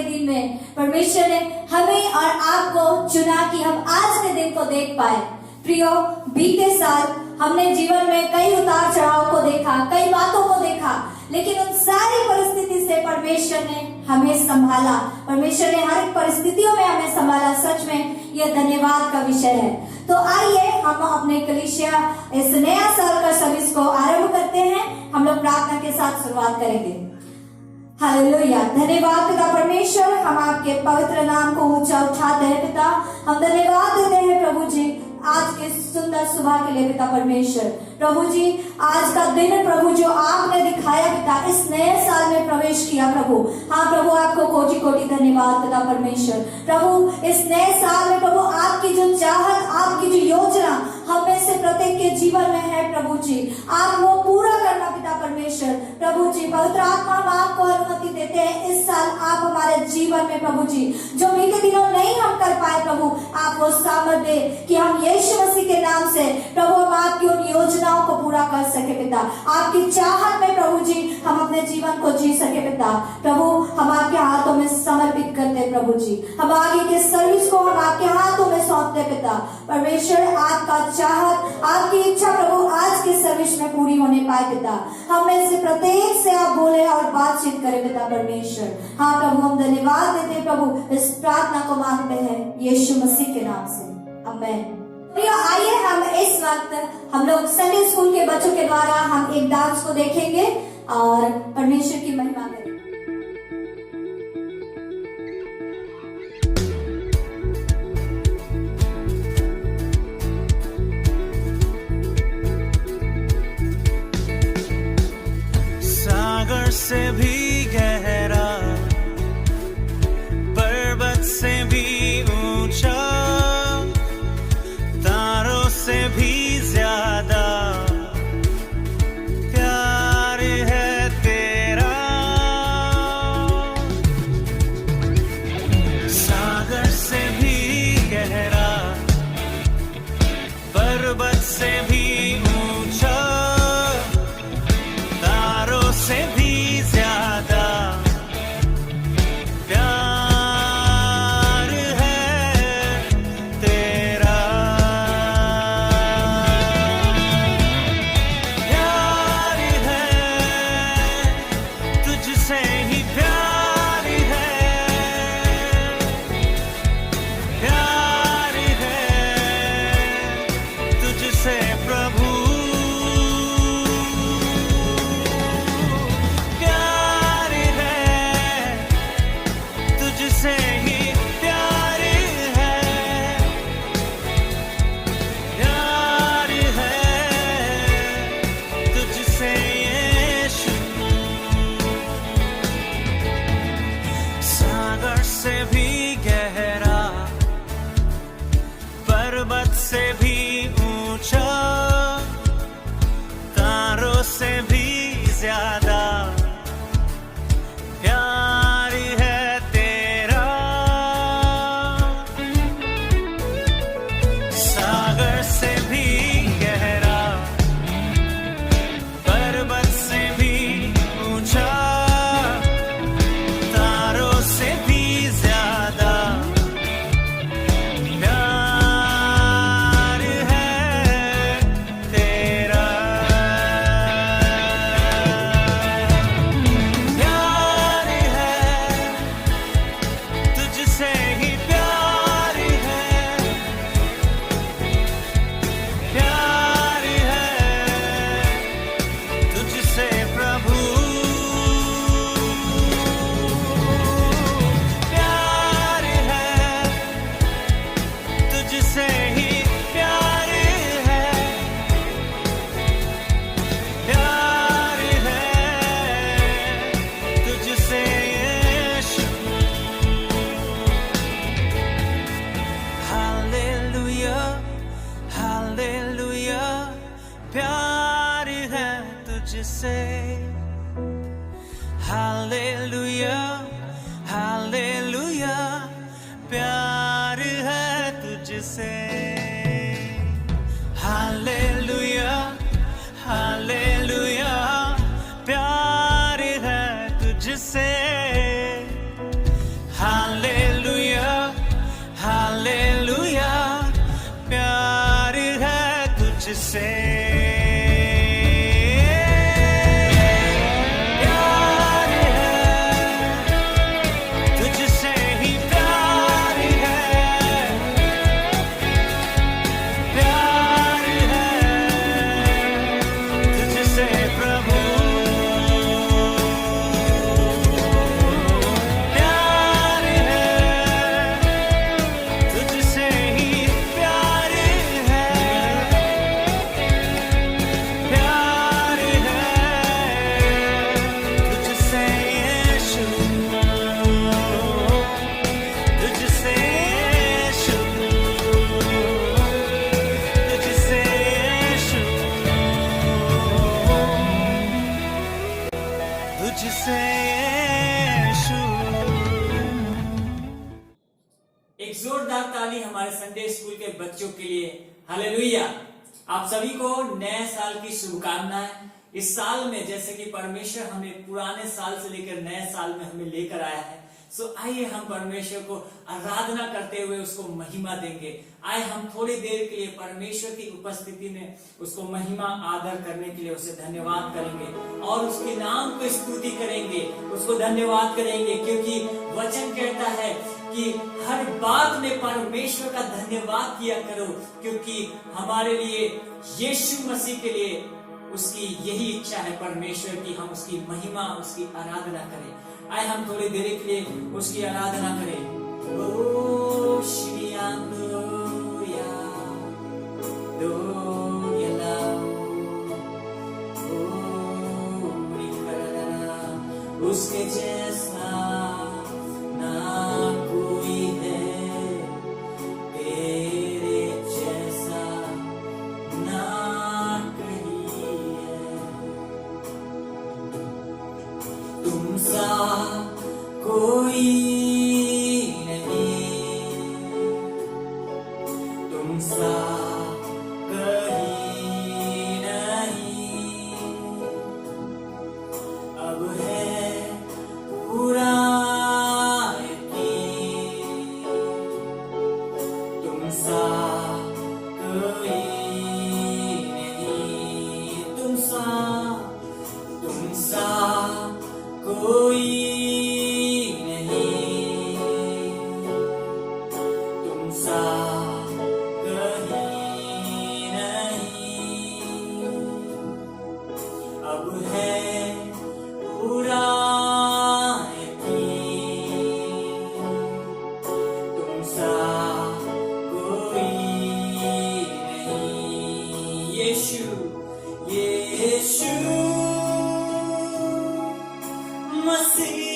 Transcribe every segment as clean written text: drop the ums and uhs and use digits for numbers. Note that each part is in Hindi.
के दिन में परमेश्वर ने हमें और आपको चुना कि हम आज के दिन को देख पाए। प्रियो, बीते साल हमने जीवन में कई उतार चढ़ाव को देखा, कई बातों को देखा, लेकिन उन सारी परिस्थिति से परमेश्वर ने हमें संभाला। परमेश्वर ने हर एक परिस्थितियों में हमें संभाला। सच में यह धन्यवाद का विषय है। तो आइए हम अपने कलीसिया इस नया साल का सर्विस को आरंभ करते हैं। हम लोग प्रार्थना के साथ शुरुआत करेंगे। हालेलुया। धन्यवाद पिता परमेश्वर, हम आपके पवित्र नाम को ऊंचा उठाते हैं पिता। हम धन्यवाद देते हैं प्रभु जी आज के सुंदर सुबह के लिए पिता परमेश्वर। प्रभु जी, आज का दिन प्रभु जो आपने दिखाया पिता, इस नए साल में प्रवेश किया प्रभु। हाँ प्रभु, आपको कोटि कोटि धन्यवाद पिता परमेश्वर। प्रभु, इस नए साल में प्रभु आपकी जो चाहत, आपकी जो योजना हम में से प्रत्येक के जीवन में है प्रभु जी, आप वो पूरा करना पिता परमेश्वर। प्रभु जी, पवित्र आत्मा हम आपको अनुमति देते हैं इस साल आप हमारे जीवन में प्रभु जी जो बीते दिनों नहीं हम कर पाए प्रभु, आप वो सामर्थ्य दे कि हम यीशु मसीह के नाम से प्रभु हम आपकी उन योजनाओं को पूरा कर सके पिता। आपकी चाहत में प्रभु जी हम अपने जीवन को जी सके पिता। प्रभु, हम आपके हाथों में समर्पित करते प्रभु जी। हम आगे के सर्विस को हम आपके हाथों में सौंपते पिता परमेश्वर। आपका चाहत, आपकी इच्छा प्रभु आज के सर्विस में पूरी होने पाए पिता। हमें से प्रत्येक से आप बोले और बातचीत करें पिता परमेश्वर। हाँ प्रभु, हम धन्यवाद देते प्रभु। इस प्रार्थना को मांगते हैं यीशु मसीह के नाम से, आमीन। आइए हम इस वक्त हम लोग संडे स्कूल के बच्चों के द्वारा हम एक डांस को देखेंगे और परमेश्वर की महिमा करेंगे। सागर से भी गहरा, पर्वत से भी ऊंचा, तारों से भी ज्यादा प्यार है तेरा। ताली हमारे संडे स्कूल के बच्चों के लिए। हालेलुया। आप सभी को नए साल की शुभकामनाएं। इस साल में जैसे कि परमेश्वर हमें पुराने साल से लेकर नए साल में हमें लेकर आया है, सो आइए हम परमेश्वर को आराधना करते हुए उसको महिमा देंगे। आए हम थोड़ी देर के लिए परमेश्वर की उपस्थिति में उसको महिमा आदर करने के लिए उसे धन्यवाद करेंगे और उसके नाम को स्तुति करेंगे, उसको धन्यवाद करेंगे, क्योंकि वचन कहता है कि हर बात में परमेश्वर का धन्यवाद किया करो, क्योंकि हमारे लिए यीशु मसीह के लिए उसकी यही इच्छा है परमेश्वर की, हम उसकी महिमा उसकी आराधना करें। आए हम थोड़ी देर के लिए उसकी आराधना करें। ओ श्री आंदोया दोयला ओ निखरना, उसके जैसा ना कोई है, तेरे जैसा ना कहीं है। तुम सा कोई नहीं, तुम सा कहीं नहीं। अब है पूरा यकीन, तुम सा कोई नहीं, तुम सा कोई नहीं, तुम सा कहीं नहीं। अब है पूरा यकीन, तुम सा कोई नहीं। यीशु यीशु मसीह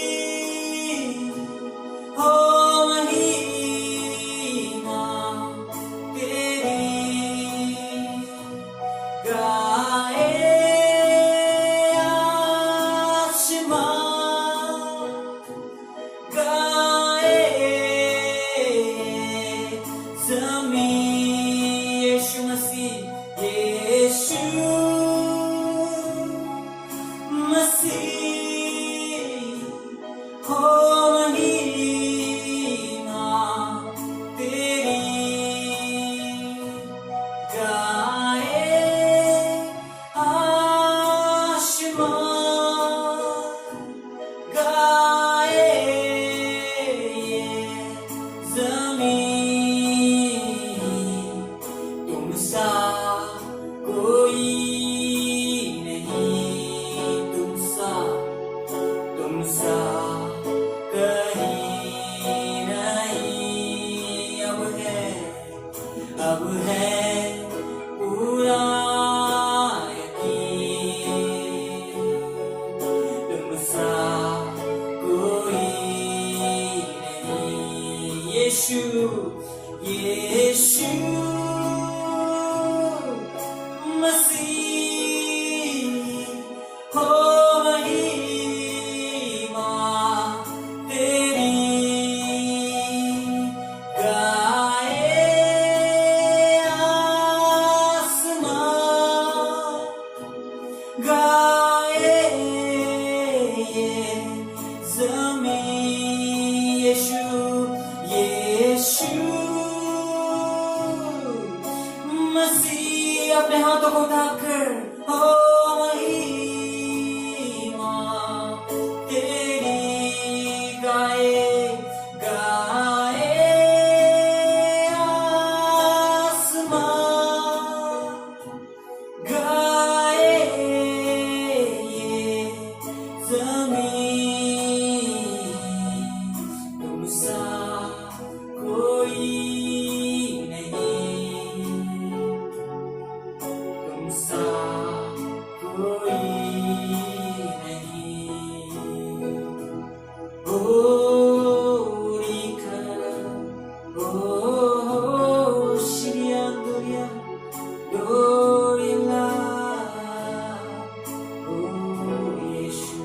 हो महिमा तेरी, गाए आसमां, गाए ज़मीन। यीशु मसीह यीशु मसीह हो महिमा तेरी, गाए आसमान, गाए ज़मीन। तुम सा कोई नहीं, तुम सा कहीं नहीं। अब है पूरा यकीन, तुम सा कोई नहीं। यीशु यीशु मसीह हो महिमा तेरी, गाए आसमान, गाए ज़मीन। यीशु यीशु मसीह, अपने हाथों को उठाकर हो महिमा तेरी, गाए आसमान, गाए ज़मीन। तुम सा कोई नहीं, तुम सा कोई नहीं। ओ श्री आंदोया दोयला, ओ यीशु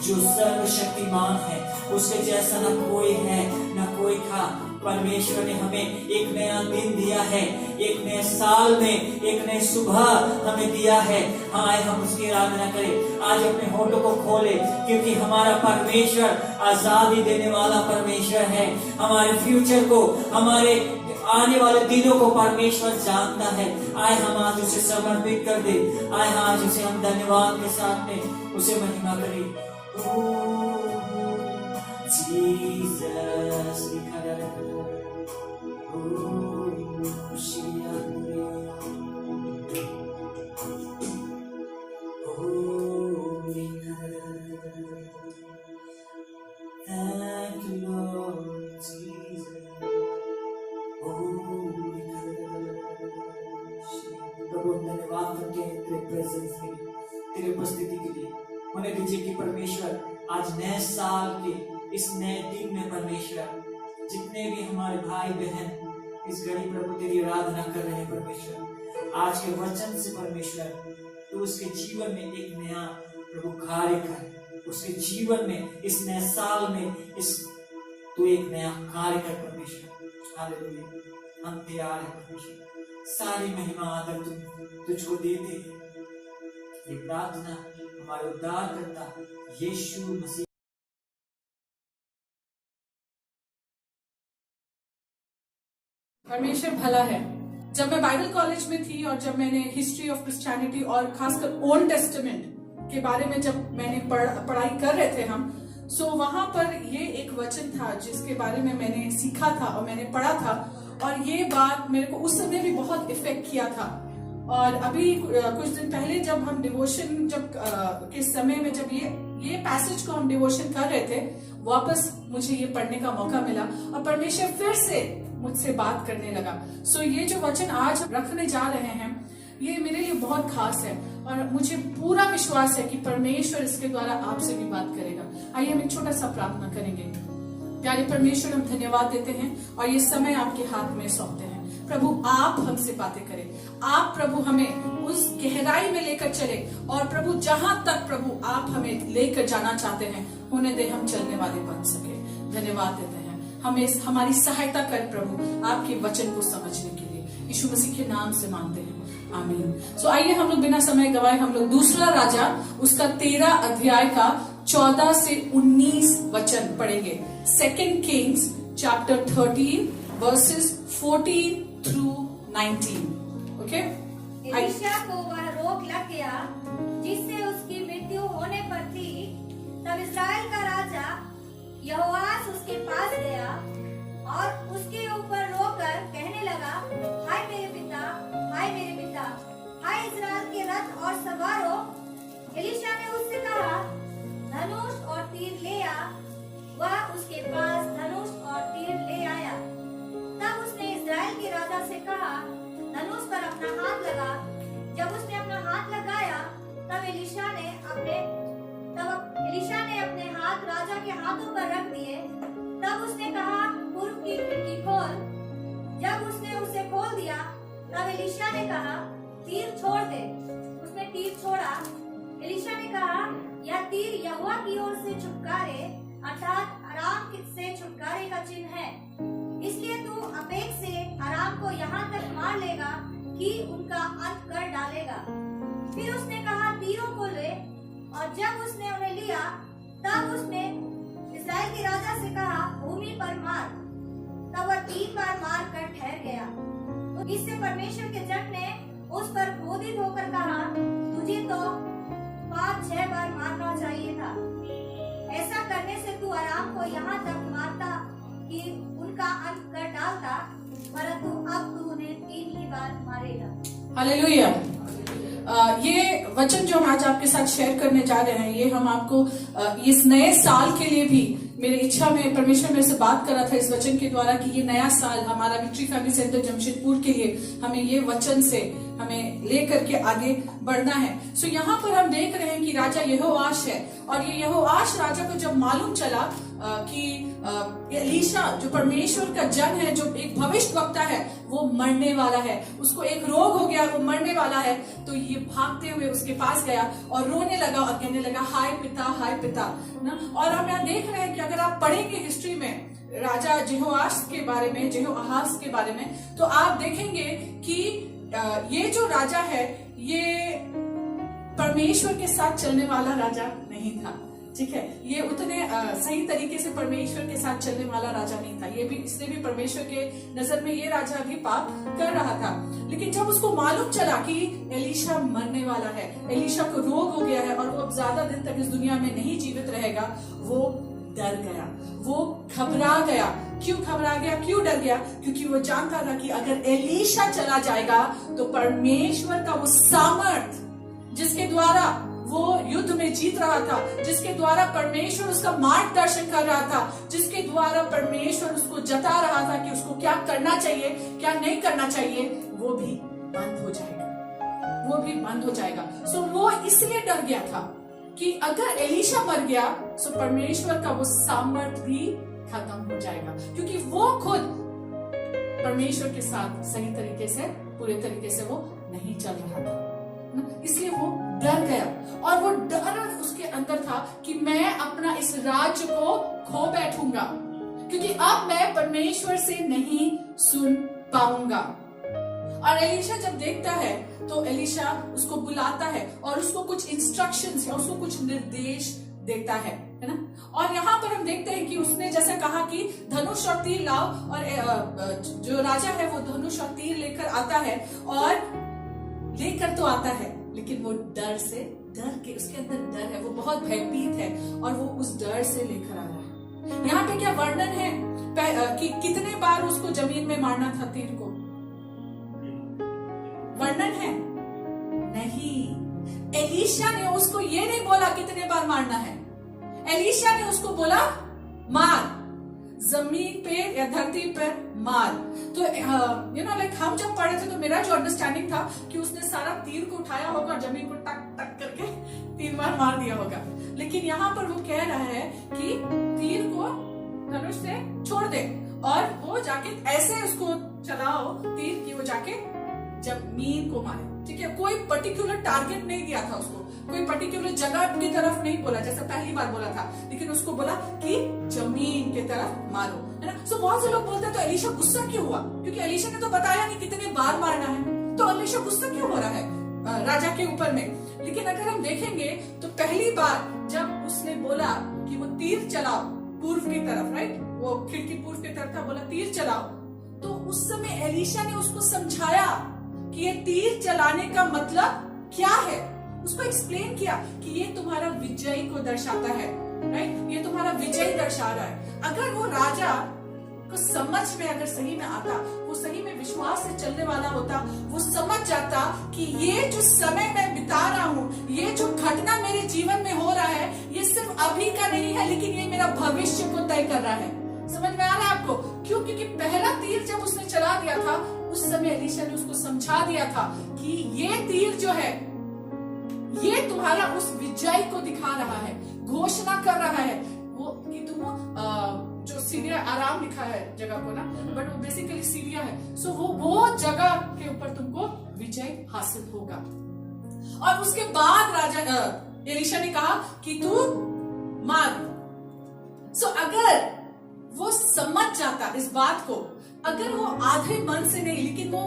जो सर्वशक्तिमान है, उसके जैसा न कोई है न कोई था। परमेश्वर ने हमें एक नया दिन दिया है, एक नए साल में एक नई सुबह हमें दिया है। आए हम उसकी आराधना करें, आज अपने होठों को खोले, क्योंकि हमारा परमेश्वर आजादी देने वाला परमेश्वर है। हमारे फ्यूचर को, हमारे आने वाले दिनों को परमेश्वर जानता है। आए हम आज उसे समर्पित कर दे, आए आज उसे हम धन्यवाद के साथ में उसे महिमा करें। Jesus, thank you, Lord Jesus. प्रभु धन्यवाद करते हैं तेरे प्रेजेंस के लिए, तेरे उपस्थिति के लिए। होने दीजिए कि परमेश्वर आज नए साल के इस नए दिन में परमेश्वर जितने भी हमारे भाई बहन इस घड़ी प्रभु तेरी आराधना कर रहे हैं, परमेश्वर आज के वचन से परमेश्वर तू उसके जीवन में एक नया प्रभु कार्य कर, उसके जीवन में इस नए साल में इस तू एक नया कार्य कर परमेश्वर। हालेलुया, हम तैयार हैं परमेश्वर, सारी महिमा आदर तुझको देते हैं। ये प्रार्थना हमारे उद्धारकर्ता यीशु मसीह। परमेश्वर भला है। जब मैं बाइबल कॉलेज में थी और जब मैंने हिस्ट्री ऑफ क्रिश्चियनिटी और खासकर ओल्ड टेस्टामेंट के बारे में जब मैंने पढ़ाई कर रहे थे हम, सो वहां पर ये एक वचन था जिसके बारे में मैंने सीखा था और मैंने पढ़ा था, और ये बात मेरे को उस समय भी बहुत इफेक्ट किया था। और अभी कुछ दिन पहले जब हम डिवोशन के समय में जब ये पैसेज को हम डिवोशन कर रहे थे, वापस मुझे ये पढ़ने का मौका मिला और परमेश्वर फिर से मुझसे बात करने लगा। सो ये जो वचन आज रखने जा रहे हैं ये मेरे लिए बहुत खास है और मुझे पूरा विश्वास है कि परमेश्वर इसके द्वारा आपसे भी बात करेगा। आइए हम एक छोटा सा प्रार्थना करेंगे। प्यारे परमेश्वर, हम धन्यवाद देते हैं और ये समय आपके हाथ में सौंपते हैं। प्रभु आप हमसे बातें करें, आप प्रभु हमें उस गहराई में लेकर चले और प्रभु जहां तक प्रभु आप हमें लेकर जाना चाहते हैं होने दे हम चलने वाले बन सके। धन्यवाद देते हैं, हमें हमारी सहायता कर प्रभु आपके वचन को समझने के लिए, यीशु मसीह के नाम से मांगते हैं, आमीन। सो आइए हम लोग बिना समय गवाए हम लोग दूसरा राजा उसका 13 अध्याय का 14 से 19 वचन पढ़ेंगे। 2 Kings chapter 13 verses 14 through 19. Okay? Elisha को वह रोग लग गया जिससे उसकी मृत्यु होने पर थी। तब इस्राएल का राजा यहोआश उसके पास गया और उसके ऊपर रोकर कहने लगा, हाय मेरे पिता, हाय मेरे पिता, हाय इस्राएल के रथ और सवारों। एलीशा ने उससे कहा, धनुष और तीर ले आ। वह उसके पास धनुष और तीर ले आया। तब उसने इस्राएल के राजा से कहा, धनुष पर अपना हाथ लगा। जब उसने अपना हाथ लगाया तब एलीशा ने अपने हाथ राजा के हाथों पर रख दिए। तब उसने कहा, पूर्व की खिड़की खोल। जब उसने उसे खोल दिया तब एलीशा ने कहा, तीर छोड़ दे। उसने तीर छोड़ा। एलीशा ने कहा, यह तीर यहोवा की ओर से छुटकारे अर्थात अराम से छुटकारे का चिन्ह है। इसलिए तू अपेक से अराम को यहाँ तक मार लेगा कि उनका अंत कर डालेगा। फिर उसने कहा, तीरों को ले। और जब उसने उन्हें लिया तब उसने इस्राएल के राजा से कहा, भूमि पर मार। तब वह 3 बार मार कर ठहर गया। तो इससे परमेश्वर के जन ने उस पर क्रोधित होकर कहा, तुझे तो 5-6 बार मारना चाहिए था। ऐसा करने से तू अराम को यहाँ तक मारता कि उनका अंत कर डालता, परंतु अब तू उन्हें 3 ही बार मारेगा। हालेलुया। ये वचन जो हम आज आपके साथ शेयर करने जा रहे हैं, ये हम आपको इस नए साल के लिए भी मेरी इच्छा में परमेश्वर मेरे से बात कर रहा था इस वचन के द्वारा कि ये नया साल हमारा विक्ट्री फैमिली सेंटर जमशेदपुर के लिए हमें ये वचन से हमें लेकर के आगे बढ़ना है। सो यहाँ पर हम देख रहे हैं कि राजा यहोआश है और ये यहोआश राजा को जब मालूम चला कि एलीशा जो परमेश्वर का जन है, जो एक भविष्यवक्ता है, वो मरने वाला है, उसको एक रोग हो गया, वो मरने वाला है। तो ये भागते हुए उसके पास गया और रोने लगा और कहने लगा, हाय पिता ना। और हम यहाँ देख रहे हैं कि अगर आप पढ़ेंगे हिस्ट्री में राजा जेहोआश के बारे में, जेहोआहाज के बारे में, तो आप देखेंगे कि ये जो राजा है ये परमेश्वर के साथ चलने वाला राजा नहीं था। ठीक है, ये उतने सही तरीके से परमेश्वर के साथ चलने वाला राजा नहीं था। ये भी इसने भी परमेश्वर के नजर में ये राजा भी पाप कर रहा था। लेकिन जब उसको मालूम चला कि एलीशा मरने वाला है, एलीशा को रोग हो गया है और वो अब ज्यादा दिन तक इस दुनिया में नहीं जीवित रहेगा, वो डर गया, वो घबरा गया। क्यों घबरा गया, क्यों डर गया? क्योंकि वो जानता था कि अगर एलीशा चला जाएगा तो परमेश्वर का वो सामर्थ जिसके द्वारा वो युद्ध में जीत रहा था, जिसके द्वारा परमेश्वर उसका मार्गदर्शन कर रहा था, जिसके द्वारा परमेश्वर उसको जता रहा था कि उसको क्या करना चाहिए, क्या नहीं करना चाहिए, वो भी बंद हो जाएगा, वो भी बंद हो जाएगा। सो वो इसलिए डर गया था कि अगर एलीशा मर गया तो परमेश्वर का वो सामर्थ भी खत्म हो जाएगा, क्योंकि वो खुद परमेश्वर के साथ सही तरीके से, पूरे तरीके से वो नहीं चल रहा था। इसलिए वो डर गया और वो डर उसके अंदर था कि मैं अपना इस राज्य को खो बैठूंगा, क्योंकि अब मैं परमेश्वर से नहीं सुन पाऊंगा। और एलीशा जब देखता है तो एलीशा उसको बुलाता है और उसको कुछ इंस्ट्रक्शंस या उसको कुछ निर्देश देता है ना। और यहाँ पर हम देखते हैं कि उसने जैसे कहा कि धनुष और तीर लाओ, और जो राजा है वो धनुष और तीर लेकर आता है, और लेकर तो आता है लेकिन वो डर के, उसके अंदर डर है, वो बहुत भयभीत है और वो उस डर से लेकर आ रहा है। यहाँ पे क्या वर्णन है कि कितने बार उसको जमीन में मारना था तीर को? वर्णन है नहीं। एलीशा ने उसको ये नहीं बोला कितने बार मारना है, एलीशा ने उसको बोला मार, जमीन पे या धरती पर मार। तो लाइक हम जब पढ़े थे तो मेरा जो अंडरस्टैंडिंग था कि उसने सारा तीर को उठाया होगा और जमीन को टक टक करके 3 बार मार दिया होगा। लेकिन यहाँ पर वो कह रहा है कि तीर को धनुष से छोड़ दे और वो जाके ऐसे उसको चलाओ तीर की वो जाके जमीन को मारे। ठीक है, कोई पर्टिकुलर टारगेट नहीं दिया था उसको, कोई पर्टिकुलर जगह की तरफ नहीं बोला जैसे पहली बार बोला था, लेकिन उसको बोला कि जमीन की तरफ मारो, है ना। सो बहुत से लोग बोलते हैं तो एलीशा गुस्सा क्यों हुआ? क्योंकि एलीशा ने तो बताया नहीं कितने बार मारना है, तो एलीशा गुस्सा क्यों हो रहा है राजा के ऊपर में? लेकिन अगर हम देखेंगे तो पहली बार जब उसने बोला कि वो तीर चलाओ पूर्व की तरफ, राइट, वो खिड़की पूर्व की तरफ था, बोला तीर चलाओ, तो उस समय एलीशा ने उसको समझाया कि ये तीर चलाने का मतलब क्या है, उसको एक्सप्लेन किया कि ये तुम्हारा विजय को दर्शाता है, राइट, ये तुम्हारा विजय दर्शा रहा है। अगर वो राजा को समझ में अगर सही में आता, वो सही में विश्वास से चलने वाला होता, वो समझ जाता कि ये जो समय मैं बिता रहा हूँ, ये जो घटना मेरे जीवन में हो रहा है, ये सिर्फ अभी का नहीं है, लेकिन ये मेरा भविष्य को तय कर रहा है। समझ में आ रहा है आपको? क्यों? क्योंकि पहला तीर जब उसने चला दिया था उस समय एलीशा ने उसको समझा दिया था कि ये तीर जो है ये तुम्हारा उस विजय को दिखा रहा है, घोषणा कर रहा है वो कि तुम जो सीरिया, आराम लिखा है जगह को ना, बट वो बेसिकली सीरिया है। सो वो जगह के ऊपर तुमको विजय हासिल होगा। और उसके बाद राजा एलीशा ने कहा कि तू मार। सो अगर वो समझ जाता इस बात को, अगर वो आधे मन से नहीं लेकिन वो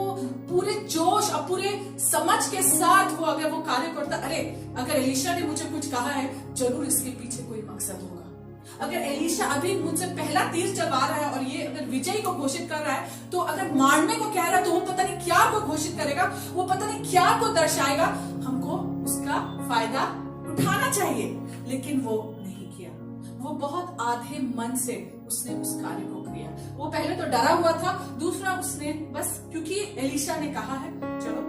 पूरे जोश और पूरे समझ के साथ वो अगर वो कार्य करता, अरे अगर एलीशा ने मुझे कुछ कहा है जरूर इसके पीछे कोई मकसद होगा। अगर एलीशा अभी मुझसे पहला तीर चलवा रहा है और ये अगर विजय को घोषित कर रहा है, तो अगर मारने को कह रहा है तो वो पता नहीं क्या को घोषित करेगा, वो पता नहीं क्या को दर्शाएगा, हमको उसका फायदा उठाना चाहिए। लेकिन वो नहीं किया, वो बहुत आधे मन से उसने उस कार्य को किया। वो पहले तो डरा हुआ था, दूसरा उसने बस क्योंकि एलीशा ने कहा है चलो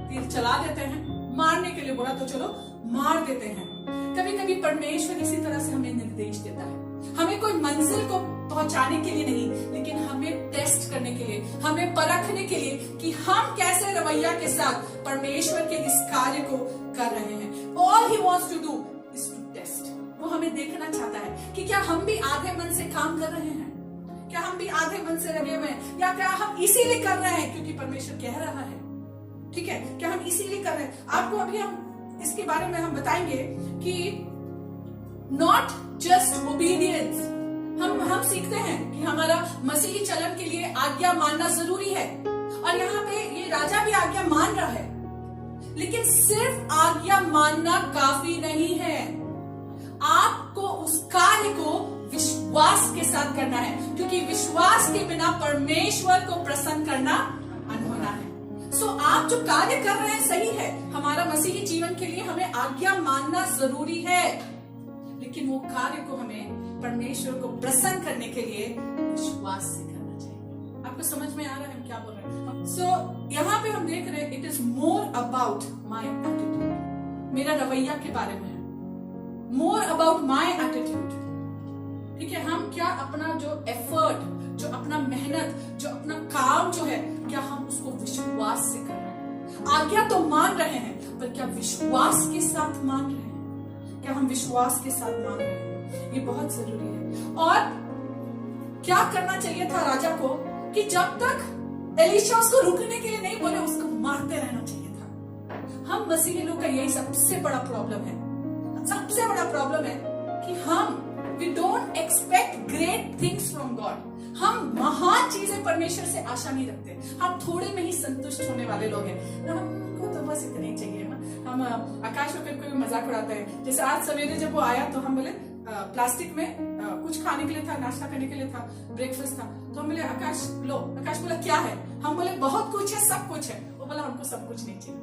तीर चला देते हैं, मारने के लिए बोला तो चलो मार देते हैं। कभी कभी परमेश्वर इसी तरह से हमें निर्देश देता है, हमें कोई मंजिल को पहुंचाने के लिए नहीं, लेकिन हमें टेस्ट करने के लिए, हमें परखने के लिए कि हम कैसे रवैया के साथ परमेश्वर के इस कार्य को कर रहे हैं। All he wants to do, is to test. वो हमें देखना चाहता है कि क्या हम भी आधे मन से काम कर रहे हैं, क्या हम भी आधे मन से लगे हुए हैं, या क्या हम इसीलिए कर रहे हैं क्योंकि परमेश्वर कह रहा है, ठीक है, क्या हम इसीलिए कर रहे हैं। आपको अभी हम इसके बारे में हम बताएंगे कि नॉट जस्ट ओबीडियंस, हम सीखते हैं कि हमारा मसीही चलन के लिए आज्ञा मानना जरूरी है, और यहाँ पे ये राजा भी आज्ञा मान रहा है, लेकिन सिर्फ आज्ञा मानना काफी नहीं है, आपको उस कार्य को विश्वास के साथ करना है, क्योंकि विश्वास के बिना परमेश्वर को प्रसन्न करना अनहोना है। सो आप जो कार्य कर रहे हैं सही है, हमारा मसीही जीवन के लिए हमें आज्ञा मानना जरूरी है, लेकिन वो कार्य को हमें परमेश्वर को प्रसन्न करने के लिए विश्वास से करना चाहिए। आपको समझ में आ रहा है हम क्या बोल रहे हैं? सो यहाँ पे हम देख रहे हैं it is more about my attitude, मेरा रवैया के बारे में है, मोर अबाउट माई एटीट्यूड, ठीक है। हम क्या अपना जो एफर्ट, जो अपना मेहनत, जो अपना काम जो है, क्या हम उसको विश्वास से कर रहे हैं? आज्ञा तो मान रहे हैं, पर क्या विश्वास के साथ मान रहे हैं? क्या हम विश्वास के साथ मान रहे हैं? ये बहुत जरूरी है। और क्या करना चाहिए था राजा को कि जब तक एलीशा उसको रुकने के लिए नहीं बोले, उसको मारते रहना चाहिए था। हम मसीही लोग का यही सबसे बड़ा प्रॉब्लम है, सबसे बड़ा प्रॉब्लम है कि हम we don't expect great things from God. हम महान चीजें परमेश्वर से आशा नहीं रखते, हम थोड़े में ही संतुष्ट होने वाले लोग हैं। हमको तो बस इतना ही चाहिए ना। हम आकाश को कोई मजाक उड़ाते हैं, जैसे आज सवेरे जब वो आया तो हम बोले प्लास्टिक में कुछ खाने के लिए था, नाश्ता करने के लिए था, ब्रेकफास्ट था, तो हम बोले आकाश लो। आकाश बोला क्या है? हम बोले बहुत कुछ है, सब कुछ है। वो बोला हमको सब कुछ नहीं चाहिए।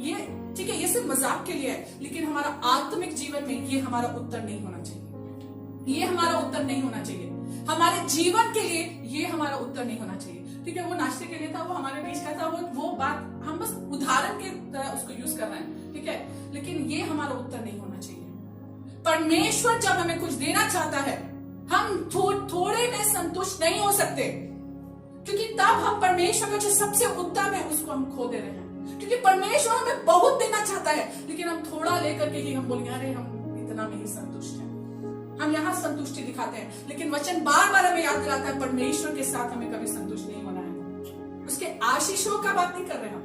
ये ठीक है, ये सिर्फ मजाक के लिए है, लेकिन हमारा आत्मिक जीवन में ये हमारा उत्तर नहीं होना चाहिए, ये हमारा उत्तर नहीं होना चाहिए। हमारे जीवन के लिए ये हमारा उत्तर नहीं होना चाहिए, ठीक है। वो नाश्ते के लिए था, वो हमारे बीच का था, वो बात हम बस उदाहरण के तरह उसको यूज कर रहे हैं, ठीक है, लेकिन ये हमारा उत्तर नहीं होना चाहिए। परमेश्वर जब हमें कुछ देना चाहता है, हम थोड़े में संतुष्ट नहीं हो सकते, क्योंकि तब हम परमेश्वर का जो सबसे उत्तम है उसको हम खो दे रहे हैं। क्योंकि परमेश्वर हमें बहुत देना चाहता है, लेकिन हम थोड़ा लेकर के ही हम बोलेंगे अरे हम इतना में ही संतुष्ट हैं। हम यहाँ संतुष्टि दिखाते हैं, लेकिन वचन बार बार हमें याद दिलाता है परमेश्वर के साथ हमें कभी संतुष्ट नहीं होना है। उसके आशीषों का बात नहीं कर रहे हम,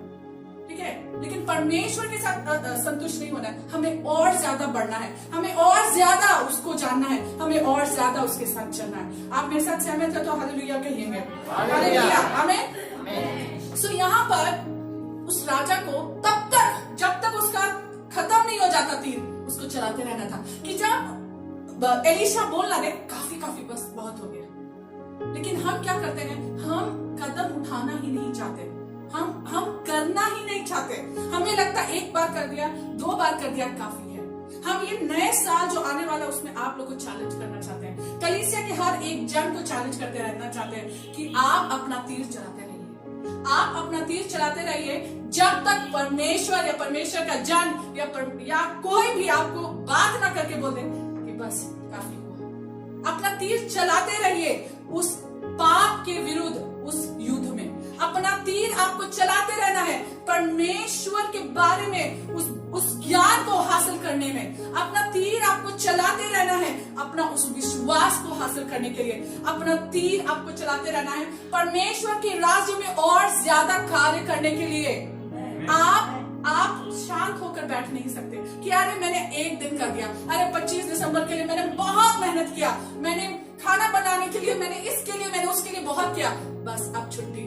ठीक है, लेकिन परमेश्वर के साथ संतुष्ट नहीं होना है। हमें और ज्यादा बढ़ना है, हमें और ज्यादा उसको जानना है, हमें और ज्यादा उसके साथ चलना है। आप मेरे साथ सहमत है तो हालेलुया कहिएंगे। हालेलुया, आमीन। सो यहाँ पर उस राजा को तब तक जब तक उसका खत्म नहीं हो जाता तीर, उसको चलाते रहना था, कि जब एलीशा बोलना दे काफी बस बहुत हो गया। लेकिन हम क्या करते हैं, हम कदम उठाना ही नहीं चाहते, हम करना ही नहीं चाहते। हमें लगता एक बार कर दिया, 2 बार कर दिया काफी है। हम ये नए साल जो आने वाला उसमें आप लोग को चैलेंज करना चाहते हैं, कलीसिया के हर एक जन को चैलेंज करते रहना चाहते हैं कि आप अपना तीर चलाते रहिए, आप अपना तीर चलाते रहिए जब तक परमेश्वर या परमेश्वर का जन या कोई भी आपको बात ना करके बोल दे कि बस काफी हुआ। अपना तीर चलाते रहिए उस पाप के विरुद्ध, उस युद्ध में अपना तीर आपको चलाते रहना है। परमेश्वर के बारे में उस ज्ञान को हासिल करने में अपना तीर आपको चलाते रहना है। अपना उस विश्वास को हासिल करने के लिए अपना तीर आपको चलाते रहना है। परमेश्वर के राज्य में और ज्यादा कार्य करने के लिए आप शांत होकर बैठ नहीं सकते कि अरे मैंने एक दिन कर दिया, अरे 25 दिसंबर के लिए मैंने बहुत मेहनत किया, मैंने खाना बनाने के लिए, मैंने इसके लिए, मैंने उसके लिए बहुत किया, बस अब छुट्टी।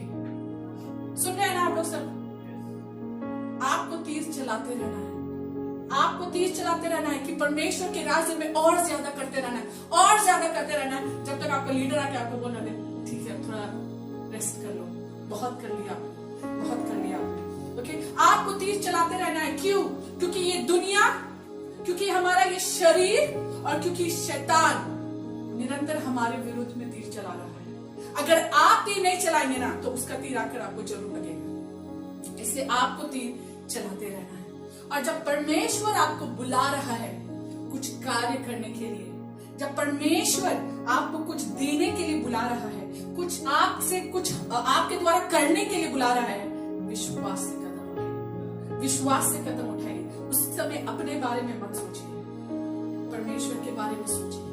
सुन रहे हैं ना आप लोग सब? आपको तीर चलाते रहना है, आपको तीर चलाते रहना है कि परमेश्वर के राज्य में और ज्यादा करते रहना है, और ज्यादा करते रहना है, जब तक आपका लीडर आके आपको बोलना दे ठीक है थोड़ा रेस्ट कर लो, बहुत कर लिया, बहुत कर लिया। ओके, आपको तीर चलाते रहना है। क्यों? क्योंकि ये दुनिया, क्योंकि हमारा ये शरीर, और क्योंकि शैतान निरंतर हमारे विरुद्ध में तीर चला रहा है। अगर आप तीर नहीं चलाएंगे ना तो उसका तीर आकर आपको जरूर लगेगा, इसलिए आपको तीर चलाते रहना है। और जब परमेश्वर आपको बुला रहा है कुछ कार्य करने के लिए, जब परमेश्वर आपको कुछ देने के लिए बुला रहा है, कुछ आपसे कुछ आपके द्वारा करने के लिए बुला रहा है, विश्वास से कदम उठाइए, विश्वास से कदम उठाइए। उस समय अपने बारे में मत सोचिए, परमेश्वर के बारे में सोचिए।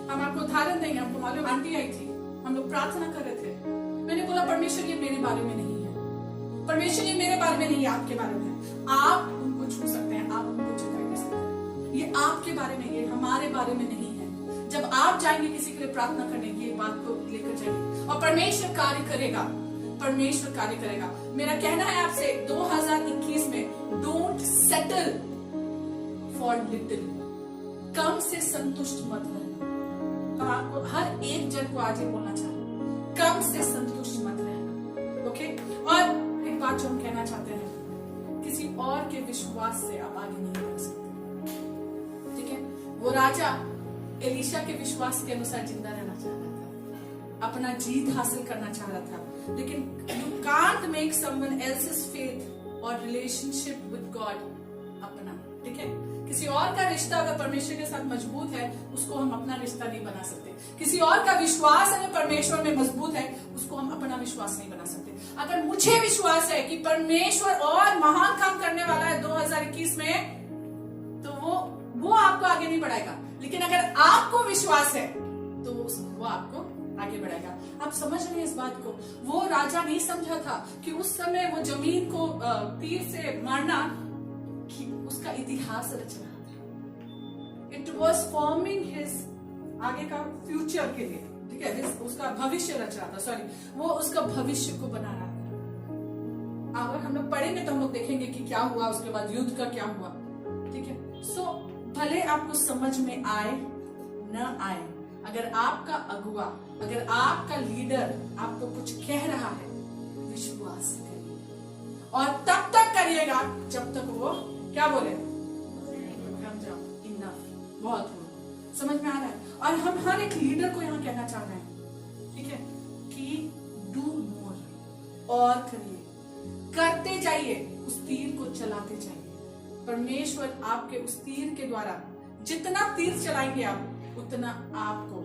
हम आपको उदाहरण देंगे। आपको मालूम, आंटी आई थी, हम लोग प्रार्थना कर रहे थे, मैंने बोला परमेश्वर ये मेरे बारे में नहीं है, परमेश्वर ये मेरे बारे में नहीं है, आपके बारे में है। आप उनको छू सकते हैं, आप उनको जगाई दे सकते हैं। ये आपके बारे में, ये हमारे बारे में नहीं है। जब आप जाएंगे किसी के लिए प्रार्थना करने, ये बात को लेकर जाएंगे और परमेश्वर कार्य करेगा, परमेश्वर कार्य करेगा। मेरा कहना है आपसे 2021 में डोंट सेटल फॉर लिटिल, कम से संतुष्ट मत रहना। तो आपको हर एक जन को आज ही बोलना चाहिए, कम से संतुष्ट मत रहना। ओके, और एक बात जो हम कहना चाहते हैं, किसी और के विश्वास से आप आगे नहीं बढ़ सकते। ठीक है, वो राजा एलीशा के विश्वास के अनुसार जिंदा रहना चाह रहा था, अपना जीत हासिल करना चाह रहा था, लेकिन you can't make someone else's faith और रिलेशनशिप विद गॉड अपना। ठीक है, किसी और का रिश्ता अगर परमेश्वर के साथ मजबूत है, उसको हम अपना रिश्ता नहीं बना सकते। किसी और का विश्वास अगर परमेश्वर में मजबूत है, उसको हम अपना विश्वास नहीं बना सकते। अगर मुझे विश्वास है कि परमेश्वर और महान काम करने वाला है 2021 में, तो वो आपको आगे नहीं बढ़ाएगा। लेकिन अगर आपको विश्वास है तो वो आपको आगे बढ़ाएगा। आप समझ रहे हैं इस बात को? वो राजा नहीं समझा था कि उस समय वो जमीन को तीर से मारना कि उसका इतिहास रच रहा था। इट वॉज फॉर्मिंग हिज आगे का फ्यूचर के लिए। ठीक है, उसका भविष्य रच रहा था, सॉरी, वो उसका भविष्य को बना रहा था। अगर हम लोग पढ़ेंगे तो हम लोग देखेंगे कि क्या हुआ, उसके बाद युद्ध का क्या हुआ। ठीक है, सो भले आपको समझ में आए न आए, अगर आपका अगुआ, अगर आपका लीडर आपको कुछ कह रहा है, विश्वास करिए और तब तक करिएगा जब तक वो क्या बोले, इनफ, बहुत हुआ। समझ में आ रहा है? और हम हर एक लीडर को यहाँ कहना चाह रहे हैं, ठीक है, कि डू मोर, और करिए, करते जाइए, उस तीर को चलाते जाइए। परमेश्वर आपके उस तीर के द्वारा जितना तीर चलाएंगे आप, उतना आपको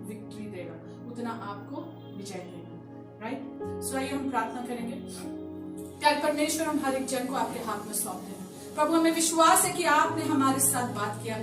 विक्ट्री देगा, उतना आपको विजय देगा। राइट? सो आइए हम प्रार्थना करेंगे। कल परमेश्वर, हम हर एक जन को आपके हाथ में सौंपते हैं। प्रभु, हमें विश्वास है कि आपने हमारे साथ बात किया।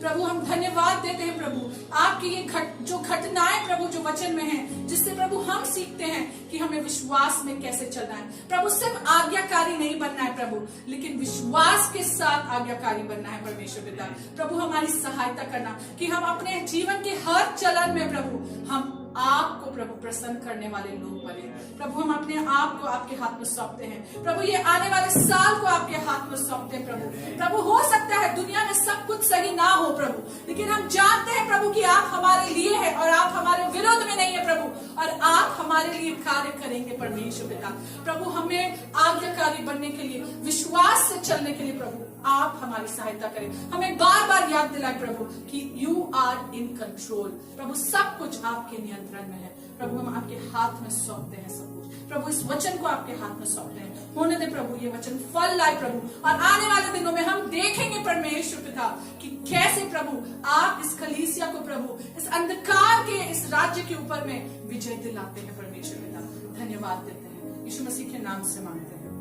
प्रभु हम धन्यवाद देते हैं प्रभु, आपकी ये जो घटनाएं प्रभु जो वचन में हैं, जिससे प्रभु हम सीखते हैं कि हमें विश्वास में कैसे चलना है। प्रभु सिर्फ आज्ञाकारी नहीं बनना है प्रभु, लेकिन विश्वास के साथ आज्ञाकारी बनना है। परमेश्वर पिता, प्रभु हमारी सहायता करना कि हम अपने जीवन के हर चलन में प्रभु हम आपको प्रभु प्रसन्न करने वाले लोग बने। प्रभु हम अपने आप को आपके हाथ में सौंपते हैं। प्रभु ये आने वाले साल को आपके हाथ में सौंपते हैं प्रभु हो सकता है दुनिया में सब कुछ सही ना हो प्रभु, लेकिन हम जानते हैं प्रभु कि आप हमारे लिए हैं और आप हमारे विरोध में नहीं है प्रभु, और आप हमारे लिए कार्य करेंगे। परमेश्वर पिता, प्रभु हमें आज्ञाकारी बनने के लिए, विश्वास से चलने के लिए प्रभु आप हमारी सहायता करें। हमें बार बार याद दिलाए प्रभु कि यू आर इन कंट्रोल। प्रभु सब कुछ आपके नियंत्रण में है। प्रभु हम आपके हाथ में सौंपते हैं सब कुछ। प्रभु इस वचन को आपके हाथ में सौंपते हैं। होने दे प्रभु ये वचन फल लाए प्रभु, और आने वाले दिनों में हम देखेंगे परमेश्वर पिता कि कैसे प्रभु आप इस कलीसिया को प्रभु इस अंधकार के इस राज्य के ऊपर में विजय दिलाते हैं। परमेश्वर पिता धन्यवाद देते हैं, यीशु मसीह के नाम से मांगते हैं।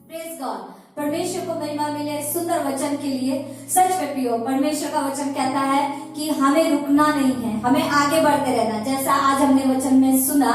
Praise God. परमेश्वर को महिमा मिले सुंदर वचन के लिए। सच में प्रियो, परमेश्वर का वचन कहता है कि हमें रुकना नहीं है, हमें आगे बढ़ते रहना। जैसा आज हमने वचन में सुना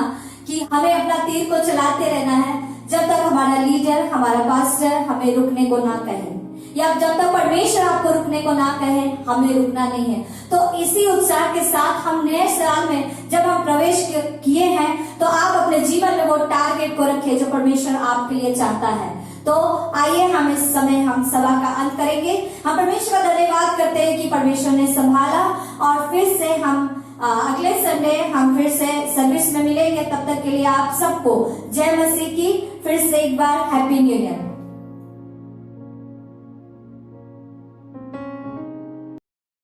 कि हमें अपना तीर को चलाते रहना है जब तक हमारा लीडर, हमारा पास्टर हमें रुकने को ना कहे, या जब तक परमेश्वर आपको रुकने को ना कहे, हमें रुकना नहीं है। तो इसी उत्साह के साथ हम नए साल में जब हम प्रवेश किए हैं, तो आप अपने जीवन में वो टारगेट को रखें जो परमेश्वर आपके लिए चाहता है। तो आइए हम इस समय हम सभा का अंत करेंगे। हम परमेश्वर का धन्यवाद करते हैं कि परमेश्वर ने संभाला, और फिर से हम अगले संडे हम फिर से सर्विस में मिलेंगे। तब तक के लिए आप सबको जय मसीह की फिर से एक बार हैप्पी न्यू ईयर।